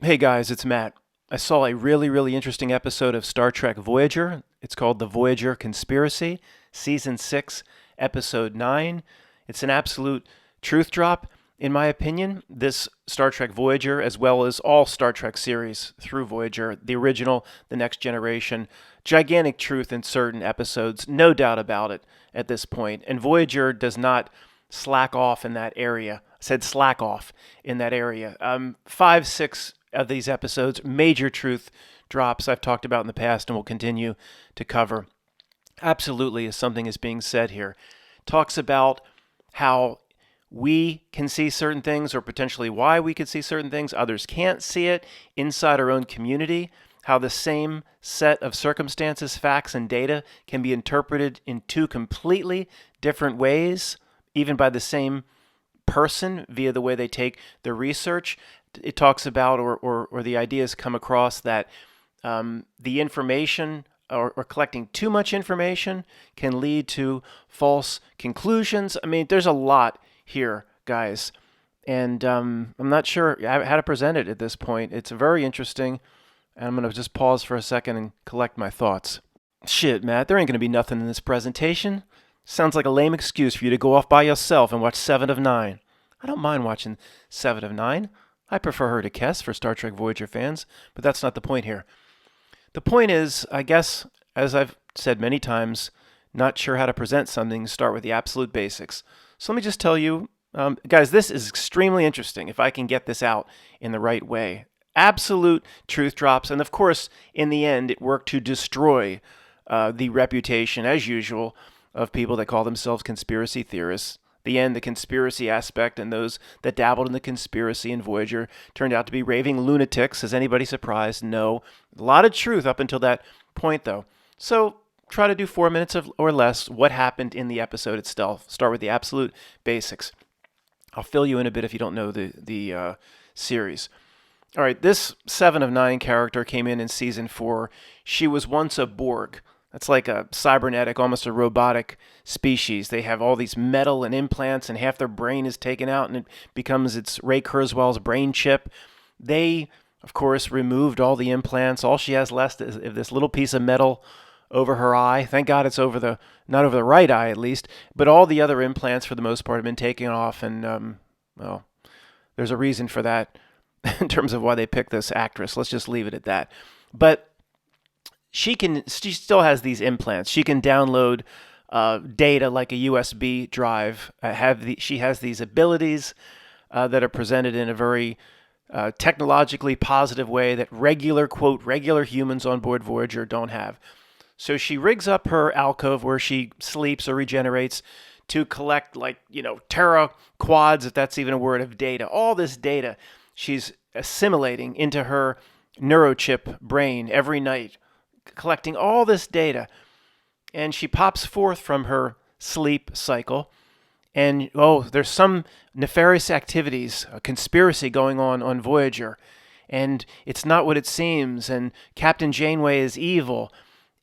Hey guys, it's Matt. I saw a really interesting episode of Star Trek Voyager. It's called The Voyager Conspiracy, Season 6, Episode 9. It's an absolute truth drop, in my opinion. This Star Trek Voyager, as well as all Star Trek series through Voyager, the original, the Next Generation, gigantic truth in certain episodes, no doubt about it at this point. And Voyager does not slack off in that area. I said slack off in that area. Five, six of these episodes, major truth drops I've talked about in the past and will continue to cover. Absolutely, as something is being said here. Talks about how we can see certain things, or potentially why we could see certain things. Others can't see it inside our own community. How the same set of circumstances, facts, and data can be interpreted in two completely different ways, even by the same person via the way they take the research. It talks about, or the ideas come across that the information or collecting too much information can lead to false conclusions. I mean, there's a lot here, guys, and I'm not sure how to present it at this point. It's very interesting, and I'm going to just pause for a second and collect my thoughts. Shit, Matt, there ain't going to be nothing in this presentation. Sounds like a lame excuse for you to go off by yourself and watch 7 of 9. I don't mind watching 7 of 9. I prefer her to Kess for Star Trek Voyager fans, but that's not the point here. The point is, I guess, as I've said many times, not sure how to present something, start with the absolute basics. So let me just tell you, guys, this is extremely interesting if I can get this out in the right way. Absolute truth drops, and of course, in the end, it worked to destroy the reputation, as usual, of people that call themselves conspiracy theorists. The end, the conspiracy aspect, and those that dabbled in the conspiracy in Voyager turned out to be raving lunatics. Is anybody surprised? No. A lot of truth up until that point, though. So try to do 4 minutes or less what happened in the episode itself. Start with the absolute basics. I'll fill you in a bit if you don't know the series. All right, this 7 of 9 character came in Season 4. She was once a Borg. That's like a cybernetic, almost a robotic species. They have all these metal and implants, and half their brain is taken out, and it becomes its Ray Kurzweil's brain chip. They, of course, removed all the implants. All she has left is this little piece of metal over her eye. Thank God it's not over the right eye at least, but all the other implants for the most part have been taken off, and, well, there's a reason for that in terms of why they picked this actress. Let's just leave it at that. But she still has these implants. She can download data like a USB drive. She has these abilities that are presented in a very technologically positive way that regular humans on board Voyager don't have. So she rigs up her alcove where she sleeps or regenerates to collect tera quads, if that's even a word, of data. All this data she's assimilating into her neurochip brain every night, collecting all this data, and she pops forth from her sleep cycle, and there's some nefarious activities, a conspiracy going on Voyager, and it's not what it seems, and Captain Janeway is evil,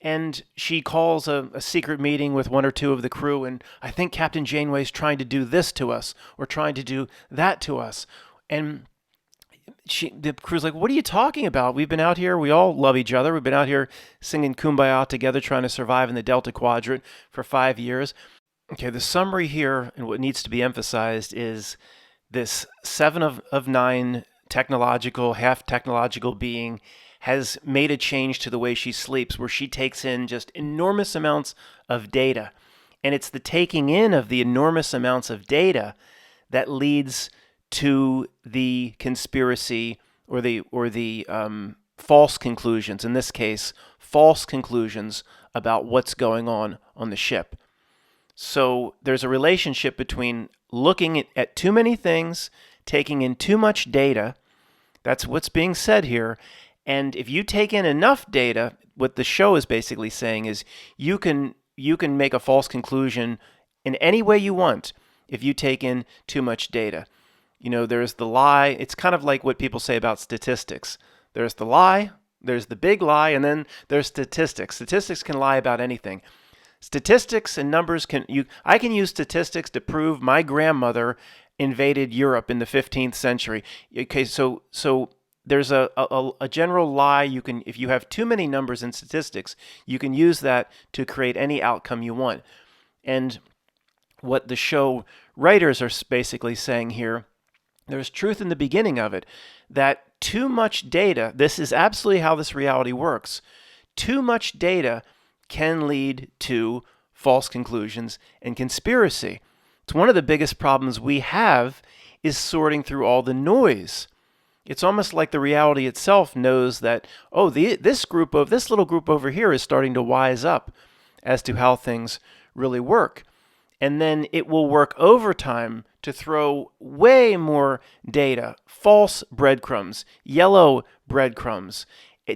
and she calls a secret meeting with one or two of the crew, and I think Captain Janeway's trying to do this to us, or trying to do that to us, and the crew's like, what are you talking about? We've been out here. We all love each other. We've been out here singing Kumbaya together, trying to survive in the Delta Quadrant for 5 years. Okay, the summary here and what needs to be emphasized is this 7 of 9 technological, half technological being has made a change to the way she sleeps, where she takes in just enormous amounts of data. And it's the taking in of the enormous amounts of data that leads to the conspiracy or the false conclusions. In this case, false conclusions about what's going on the ship. So there's a relationship between looking at too many things, taking in too much data. That's what's being said here. And if you take in enough data, what the show is basically saying is you can make a false conclusion in any way you want if you take in too much data. There's the lie. It's kind of like what people say about statistics. There's the lie, there's the big lie, and then there's statistics. Statistics can lie about anything. Statistics and numbers I can use statistics to prove my grandmother invaded Europe in the 15th century. Okay, so there's a general lie you can, if you have too many numbers and statistics, you can use that to create any outcome you want. And what the show writers are basically saying here, there's truth in the beginning of it, that too much data, this is absolutely how this reality works, too much data can lead to false conclusions and conspiracy. It's one of the biggest problems we have is sorting through all the noise. It's almost like the reality itself knows that, oh, this little group over here is starting to wise up as to how things really work. And then it will work overtime to throw way more data, false breadcrumbs, yellow breadcrumbs,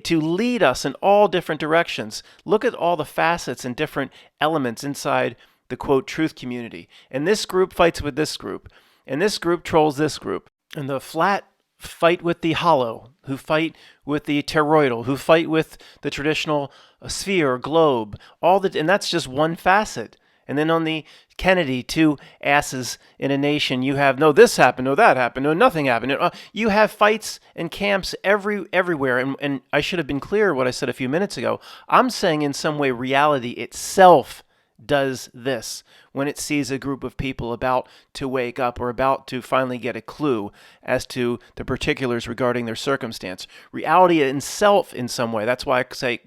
to lead us in all different directions. Look at all the facets and different elements inside the quote truth community. And this group fights with this group, and this group trolls this group. And the flat fight with the hollow, who fight with the toroidal, who fight with the traditional sphere or globe, and that's just one facet. And then on the Kennedy, two asses in a nation, you have, no, this happened, no, that happened, no, nothing happened. You have fights and camps everywhere. And I should have been clear what I said a few minutes ago. I'm saying in some way reality itself does this when it sees a group of people about to wake up or about to finally get a clue as to the particulars regarding their circumstance. Reality itself in some way. That's why I say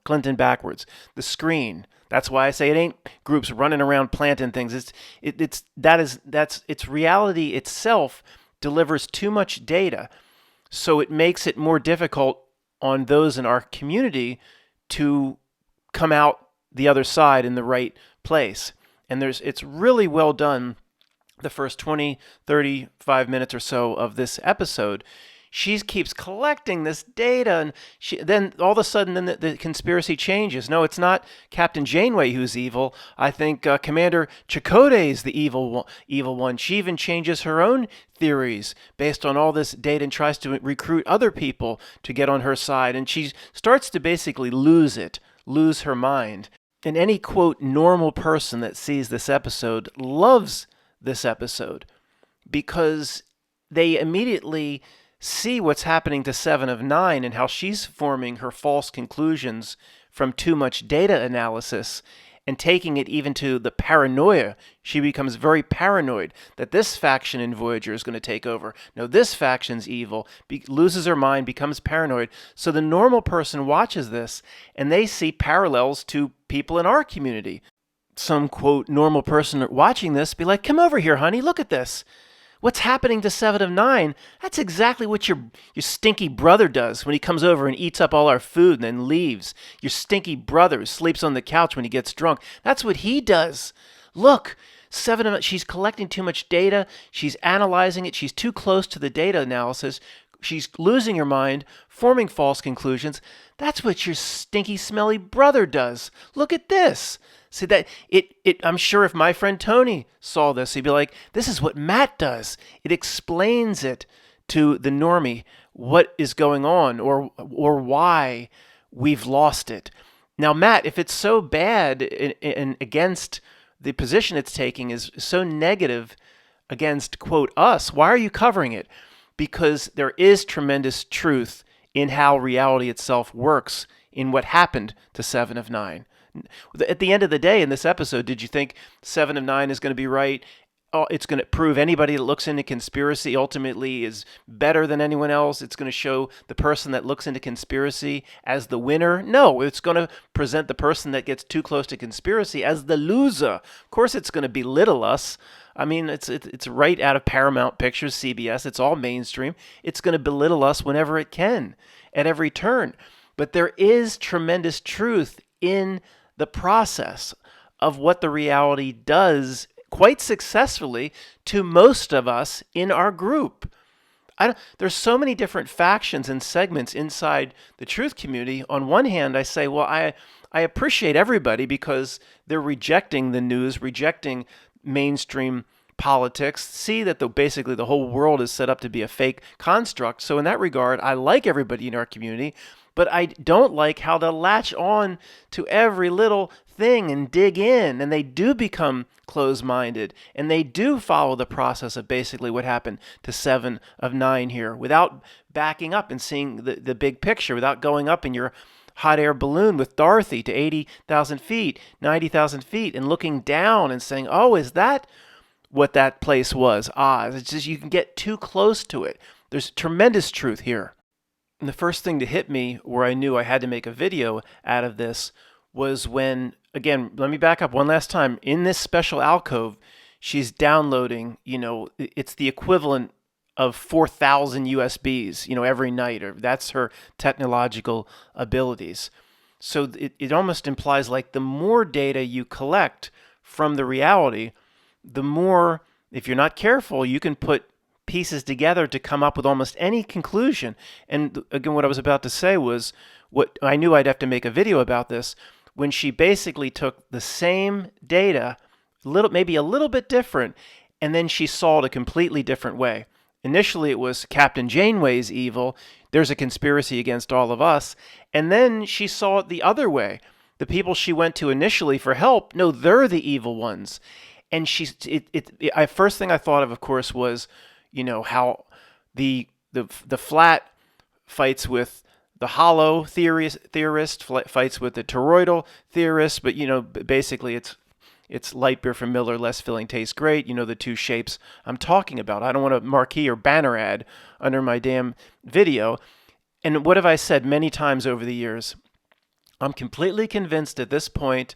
Clinton backwards. The screen. That's why I say it ain't groups running around planting things. It's reality itself delivers too much data, so it makes it more difficult on those in our community to come out the other side in the right place. And it's really well done. The first 20, 35 minutes or so of this episode, she keeps collecting this data, and then all of a sudden the conspiracy changes. No, it's not Captain Janeway who's evil. I think Commander Chakotay is the evil one. She even changes her own theories based on all this data and tries to recruit other people to get on her side. And she starts to basically lose her mind. And any, quote, normal person that sees this episode loves this episode because they immediately see what's happening to 7 of 9 and how she's forming her false conclusions from too much data analysis and taking it even to the paranoia. She becomes very paranoid that this faction in Voyager is going to take over. No, this faction's evil, loses her mind, becomes paranoid. So the normal person watches this and they see parallels to people in our community. Some, quote, normal person watching this be like, come over here, honey, look at this. What's happening to 7 of 9? That's exactly what your stinky brother does when he comes over and eats up all our food and then leaves. Your stinky brother sleeps on the couch when he gets drunk. That's what he does. Look, 7 of she's collecting too much data. She's analyzing it. She's too close to the data analysis. She's losing her mind, forming false conclusions. That's what your stinky, smelly brother does. Look at this. See that I'm sure if my friend Tony saw this, he'd be like, this is what Matt does. It explains it to the normie what is going on or why we've lost it. Now, Matt, if it's so bad and against the position it's taking is so negative against, quote, us, why are you covering it? Because there is tremendous truth in how reality itself works in what happened to 7 of 9. At the end of the day, in this episode, did you think 7 of 9 is going to be right? Oh, it's going to prove anybody that looks into conspiracy ultimately is better than anyone else. It's going to show the person that looks into conspiracy as the winner. No, it's going to present the person that gets too close to conspiracy as the loser. Of course, it's going to belittle us. I mean, it's right out of Paramount Pictures, CBS. It's all mainstream. It's going to belittle us whenever it can, at every turn. But there is tremendous truth in the process of what the reality does quite successfully to most of us in our group. There's so many different factions and segments inside the truth community. On one hand, I say, well, I appreciate everybody because they're rejecting the news, rejecting mainstream politics, see that basically the whole world is set up to be a fake construct. So in that regard, I like everybody in our community, but I don't like how they latch on to every little thing and dig in, and they do become closed-minded, and they do follow the process of basically what happened to 7 of 9 here without backing up and seeing the big picture, without going up in your hot air balloon with Dorothy to 80,000 feet, 90,000 feet, and looking down and saying, oh, is that what that place was? It's just you can get too close to it. There's tremendous truth here. And the first thing to hit me where I knew I had to make a video out of this was when, again, let me back up one last time. In this special alcove, she's downloading, it's the equivalent of 4,000 USBs, every night. Or that's her technological abilities. So it almost implies like the more data you collect from the reality, the more, if you're not careful, you can put pieces together to come up with almost any conclusion. And again, what I was about to say was what I knew I'd have to make a video about this, when she basically took the same data, maybe a little bit different, and then she saw it a completely different way. Initially, it was Captain Janeway's evil. There's a conspiracy against all of us. And then she saw it the other way. The people she went to initially for help, no, they're the evil ones. And first thing I thought of course, was, how the flat fights with the hollow theorist, fights with the toroidal theorist, but basically it's light beer from Miller, less filling, tastes great. The two shapes I'm talking about. I don't want a marquee or banner ad under my damn video. And what have I said many times over the years? I'm completely convinced at this point,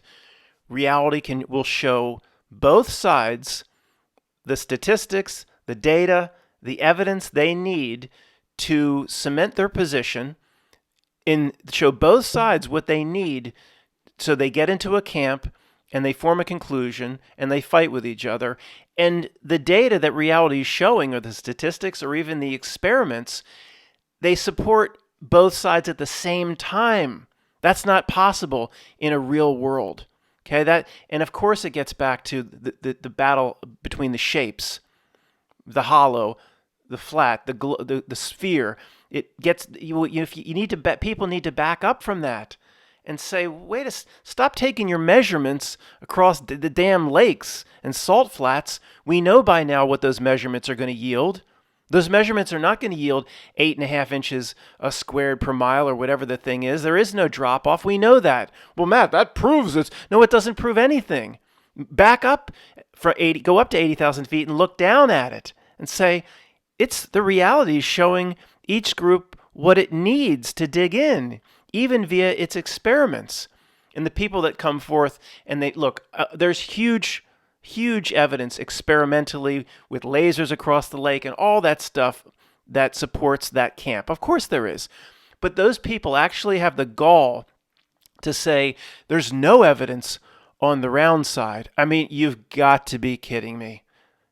reality will show both sides, the statistics, the data, the evidence they need to cement their position, and show both sides what they need so they get into a camp and they form a conclusion and they fight with each other. And the data that reality is showing, or the statistics or even the experiments, they support both sides at the same time. That's not possible in a real world. Okay, and of course it gets back to the battle between the shapes, the hollow, the flat, the sphere. It gets you need to people need to back up from that and say, stop taking your measurements across the damn lakes and salt flats. We know by now what those measurements are going to yield. Those measurements are not going to yield 8.5 inches squared per mile or whatever the thing is. There is no drop off. We know that. Well, Matt, that proves it. No, it doesn't prove anything. Back up go up to 80,000 feet and look down at it and say, it's the reality showing each group what it needs to dig in, even via its experiments. And the people that come forth and they look, there's huge evidence experimentally with lasers across the lake and all that stuff that supports that camp. Of course there is. But those people actually have the gall to say there's no evidence on the round side. I mean, you've got to be kidding me.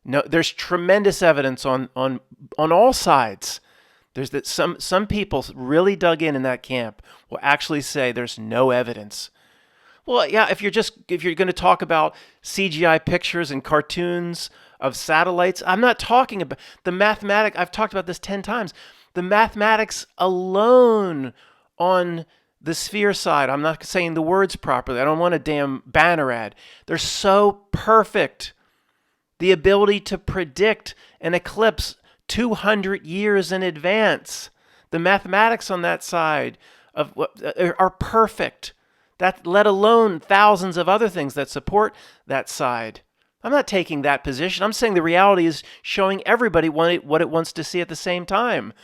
No, there's tremendous evidence on all sides. There's that some people really dug in that camp will actually say there's no evidence. Well, yeah, if you're going to talk about CGI pictures and cartoons of satellites, I'm not talking about the mathematics. I've talked about this 10 times. The mathematics alone on the sphere side, I'm not saying the words properly. I don't want a damn banner ad. They're so perfect. The ability to predict an eclipse 200 years in advance. The mathematics on that side are perfect. That, let alone thousands of other things that support that side. I'm not taking that position. I'm saying the reality is showing everybody what it wants to see at the same time.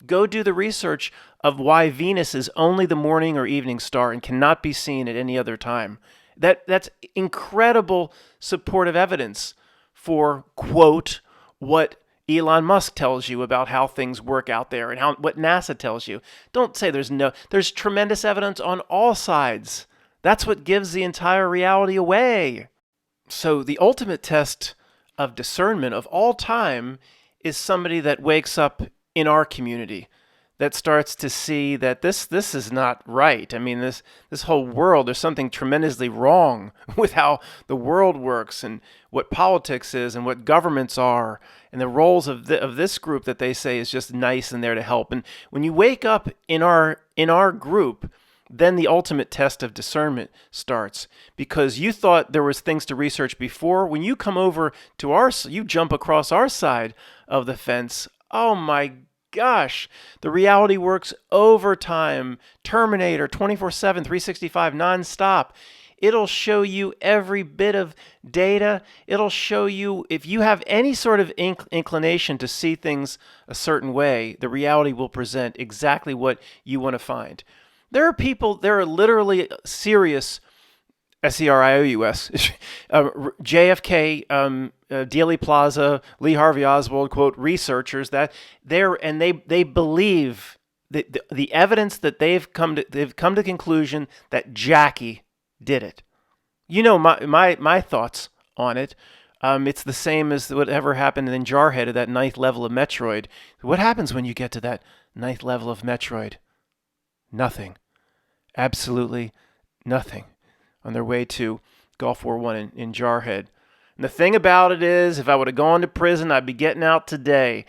Go do the research of why Venus is only the morning or evening star and cannot be seen at any other time. That's incredible supportive evidence for, quote, what Elon Musk tells you about how things work out there and what NASA tells you. Don't say there's tremendous evidence on all sides. That's what gives the entire reality away. So the ultimate test of discernment of all time is somebody that wakes up in our community, that starts to see that this is not right. I mean, this whole world, there's something tremendously wrong with how the world works and what politics is and what governments are and the roles of this group that they say is just nice and there to help. And when you wake up in our group, then the ultimate test of discernment starts, because you thought there was things to research before. When you come over to you jump across our side of the fence. Oh my gosh, the reality works overtime, Terminator, 24/7, 365, nonstop. It'll show you every bit of data. It'll show you if you have any sort of inclination to see things a certain way, the reality will present exactly what you want to find. There are literally serious SERIOUS, JFK, Dealey Plaza, Lee Harvey Oswald, quote, researchers that they believe that the evidence that they've come to the conclusion that Jackie did it. You know my thoughts on it. It's the same as whatever happened in Jarhead at that ninth level of Metroid. What happens when you get to that ninth level of Metroid? Nothing. Absolutely nothing. On their way to Gulf War I in Jarhead. And the thing about it is, if I would have gone to prison, I'd be getting out today.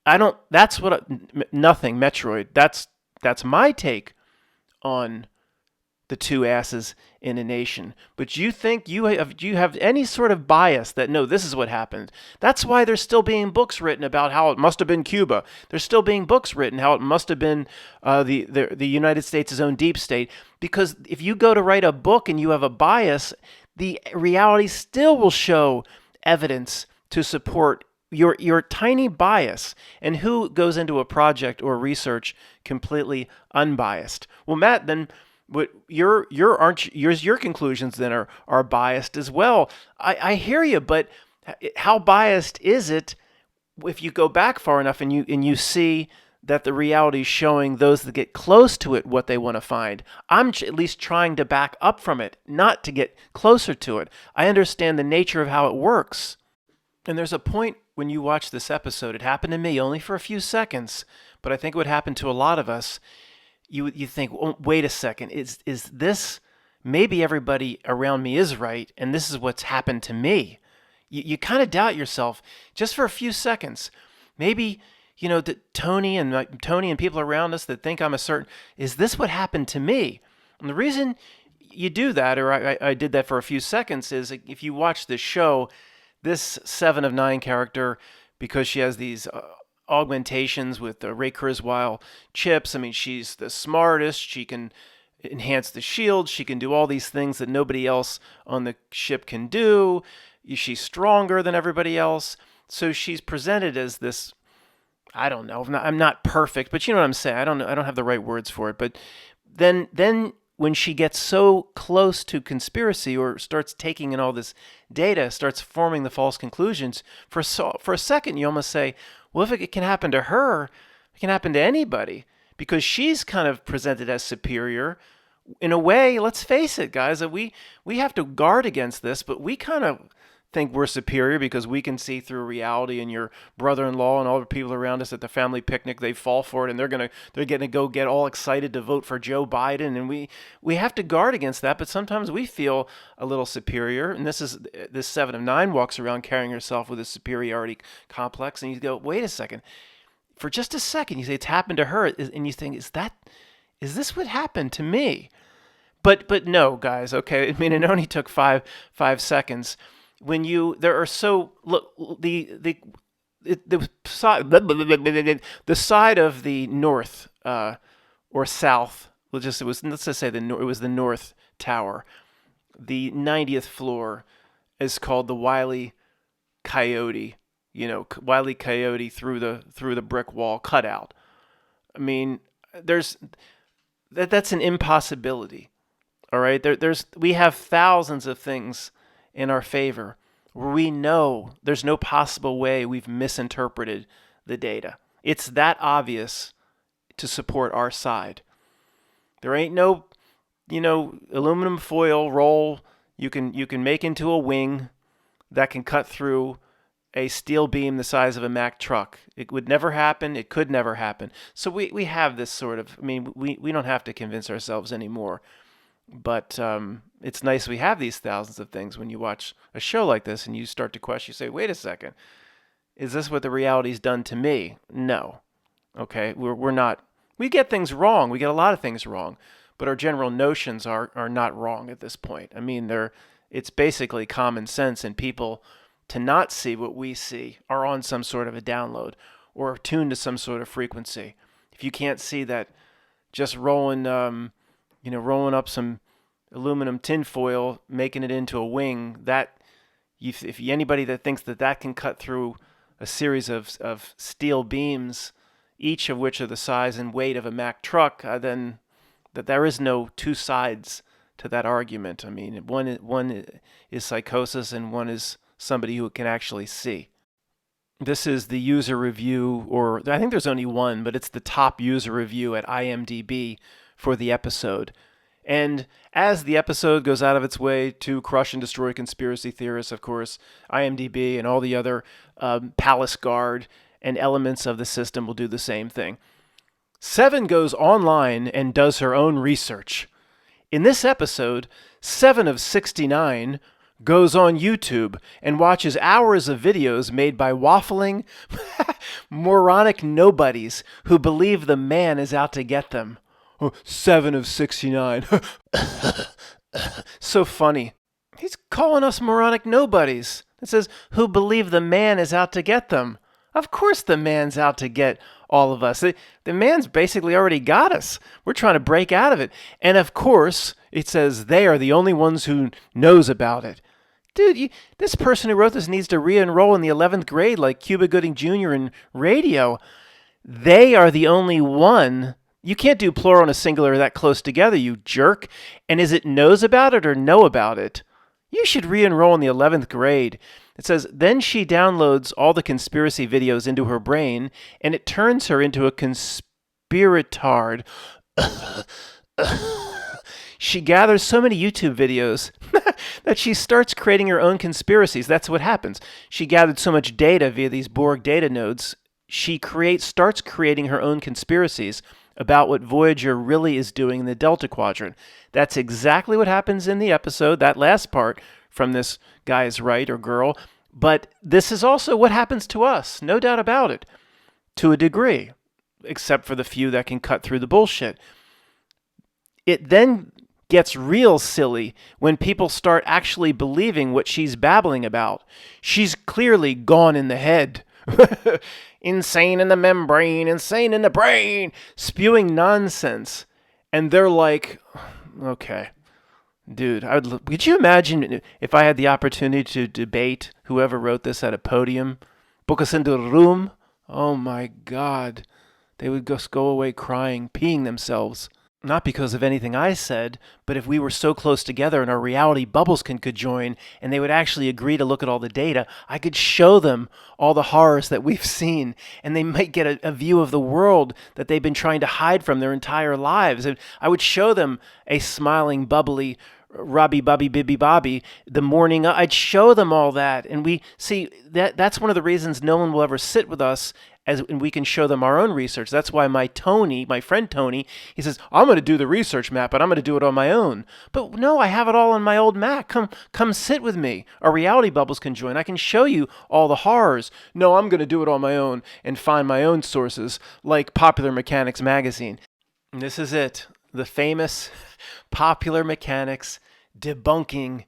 Nothing, Metroid. That's my take on the two asses in a nation. But you think you have any sort of bias that, no, this is what happened. That's why there's still being books written about how it must have been Cuba. There's still being books written how it must have been the United States' own deep state. Because if you go to write a book and you have a bias, the reality still will show evidence to support your tiny bias. And who goes into a project or research completely unbiased? Well, Matt, then what your conclusions then are biased as well. I hear you, but how biased is it if you go back far enough and you see that the reality is showing those that get close to it what they want to find? I'm at least trying to back up from it, not to get closer to it. I understand the nature of how it works. And there's a point when you watch this episode, it happened to me only for a few seconds, but I think it would happen to a lot of us. You think, oh, wait a second, is this, maybe everybody around me is right, and this is what's happened to me. You kind of doubt yourself just for a few seconds. Maybe, Tony and people around us that think I'm a certain, is this what happened to me? And the reason you do that, or I did that for a few seconds, is if you watch this show, this 7 of 9 character, because she has these augmentations with the Ray Kurzweil chips. I mean, she's the smartest. She can enhance the shield. She can do all these things that nobody else on the ship can do. She's stronger than everybody else. So she's presented as this, I don't know, I'm not perfect, but you know what I'm saying. I don't have the right words for it. But then when she gets so close to conspiracy or starts taking in all this data, starts forming the false conclusions, for a second you almost say, well, if it can happen to her, it can happen to anybody, because she's kind of presented as superior. In a way, let's face it, guys, that we have to guard against this, but we kind of think we're superior because we can see through reality, and your brother-in-law and all the people around us at the family picnic, they fall for it, and they're gonna go get all excited to vote for Joe Biden, and we have to guard against that. But sometimes we feel a little superior, and this 7 of 9 walks around carrying herself with a superiority complex, and you go, wait a second, for just a second you say it's happened to her, and you think, is this what happened to me? But no, guys, okay, I mean, it only took five seconds. When there are so, look, the side of the north or south, let's just say it was the north tower. The 90th floor is called the Wile E. Coyote. Wile E. Coyote through the brick wall cutout. I mean, that's an impossibility. All right, we have thousands of things in our favor where we know there's no possible way we've misinterpreted the data. It's that obvious to support our side. There ain't no, aluminum foil roll you can make into a wing that can cut through a steel beam the size of a Mack truck. It would never happen. It could never happen. So we have this sort of, I mean, we don't have to convince ourselves anymore. But it's nice we have these thousands of things. When you watch a show like this and you start to question, you say, wait a second, is this what the reality's done to me? No. Okay, we're not, we get things wrong. We get a lot of things wrong. But our general notions are not wrong at this point. I mean, it's basically common sense, and people to not see what we see are on some sort of a download or tuned to some sort of frequency. If you can't see that just rolling up some aluminum tinfoil, making it into a wing, if anybody that thinks that can cut through a series of steel beams, each of which are the size and weight of a Mack truck, then that there is no two sides to that argument. I mean, one is psychosis and one is somebody who can actually see. This is the user review, or I think there's only one, but it's the top user review at IMDb for the episode. And as the episode goes out of its way to crush and destroy conspiracy theorists, of course, IMDb and all the other palace guard and elements of the system will do the same thing. Seven goes online and does her own research. In this episode, 7 of 69 goes on YouTube and watches hours of videos made by waffling, moronic nobodies who believe the man is out to get them. Oh, 7 of 69. So funny. He's calling us moronic nobodies. It says, who believe the man is out to get them. Of course the man's out to get all of us. The man's basically already got us. We're trying to break out of it. And of course, it says they are the only ones who knows about it. Dude, this person who wrote this needs to re-enroll in the 11th grade like Cuba Gooding Jr. in radio. They are the only one. You can't do plural and a singular that close together, you jerk. And is it knows about it or know about it? You should re-enroll in the 11th grade. It says, then she downloads all the conspiracy videos into her brain, and it turns her into a conspiratard. She gathers so many YouTube videos that she starts creating her own conspiracies. That's what happens. She gathered so much data via these Borg data nodes, she starts creating her own conspiracies about what Voyager really is doing in the Delta Quadrant. That's exactly what happens in the episode, that last part from this guy's right or girl. But this is also what happens to us, no doubt about it, to a degree, except for the few that can cut through the bullshit. It then gets real silly when people start actually believing what she's babbling about. She's clearly gone in the head. Insane in the membrane, insane in the brain, spewing nonsense. And they're like, okay, dude, could you imagine if I had the opportunity to debate whoever wrote this at a podium? Book us into a room? Oh my God. They would just go away crying, peeing themselves. Not because of anything I said, but if we were so close together and our reality bubbles could join and they would actually agree to look at all the data, I could show them all the horrors that we've seen, and they might get a view of the world that they've been trying to hide from their entire lives. And I would show them a smiling, bubbly Robbie Bobby Bibby Bobby the morning. I'd show them all that. And we see that's one of the reasons no one will ever sit with us and we can show them our own research. That's why my friend Tony, he says, I'm going to do the research map, but I'm going to do it on my own. But no, I have it all on my old Mac. Come sit with me. Our reality bubbles can join. I can show you all the horrors. No, I'm going to do it on my own and find my own sources, like Popular Mechanics magazine. And this is it. The famous Popular Mechanics debunking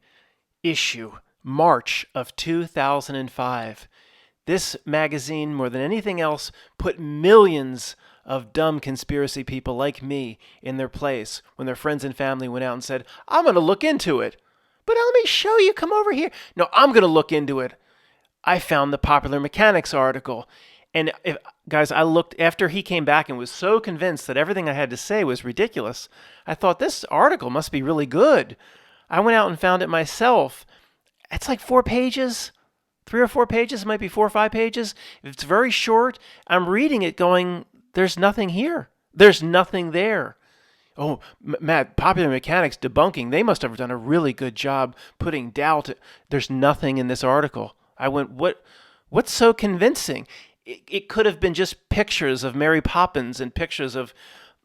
issue, March of 2005. This magazine, more than anything else, put millions of dumb conspiracy people like me in their place when their friends and family went out and said, I'm going to look into it. But let me show you. Come over here. No, I'm going to look into it. I found the Popular Mechanics article. And guys, I looked after he came back and was so convinced that everything I had to say was ridiculous. I thought this article must be really good. I went out and found it myself. It's like 4 pages. 3 or 4 pages, it might be 4 or 5 pages. It's very short. I'm reading it going, there's nothing here. There's nothing there. Oh, Matt, Popular Mechanics debunking, they must have done a really good job putting doubt. There's nothing in this article. I went, What's so convincing? It could have been just pictures of Mary Poppins and pictures of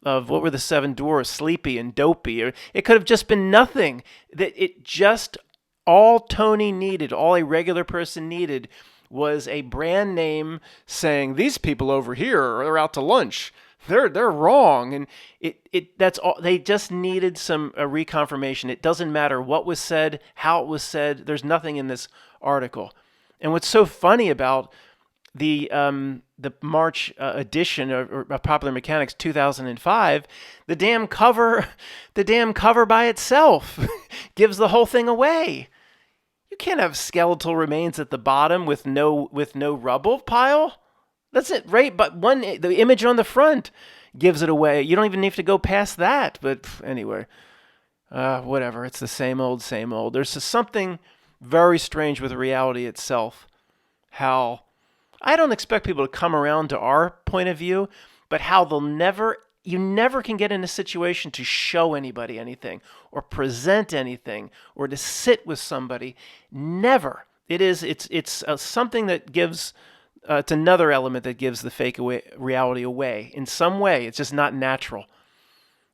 what were the seven dwarfs, Sleepy and Dopey, or it could have just been nothing. That it just all Tony needed, all a regular person needed, was a brand name saying these people over here are out to lunch. They're wrong, and that's all. They just needed a reconfirmation. It doesn't matter what was said, how it was said. There's nothing in this article. And what's so funny about the March edition of Popular Mechanics 2005, the damn cover by itself gives the whole thing away. You can't have skeletal remains at the bottom with no rubble pile. That's it, right? But the image on the front gives it away. You don't even need to go past that. But anyway, whatever. It's the same old, same old. There's just something very strange with reality itself. How I don't expect people to come around to our point of view, but how you never can get in a situation to show anybody anything or present anything or to sit with somebody. Never. It's something that gives. It's another element that gives the fake reality away in some way. It's just not natural.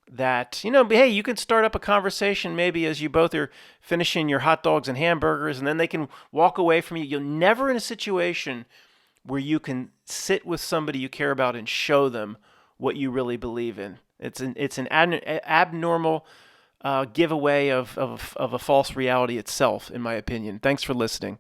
That, hey, you can start up a conversation maybe as you both are finishing your hot dogs and hamburgers, and then they can walk away from you. You're never in a situation where you can sit with somebody you care about and show them what you really believe in. It's an abnormal giveaway of a false reality itself, in my opinion. Thanks for listening.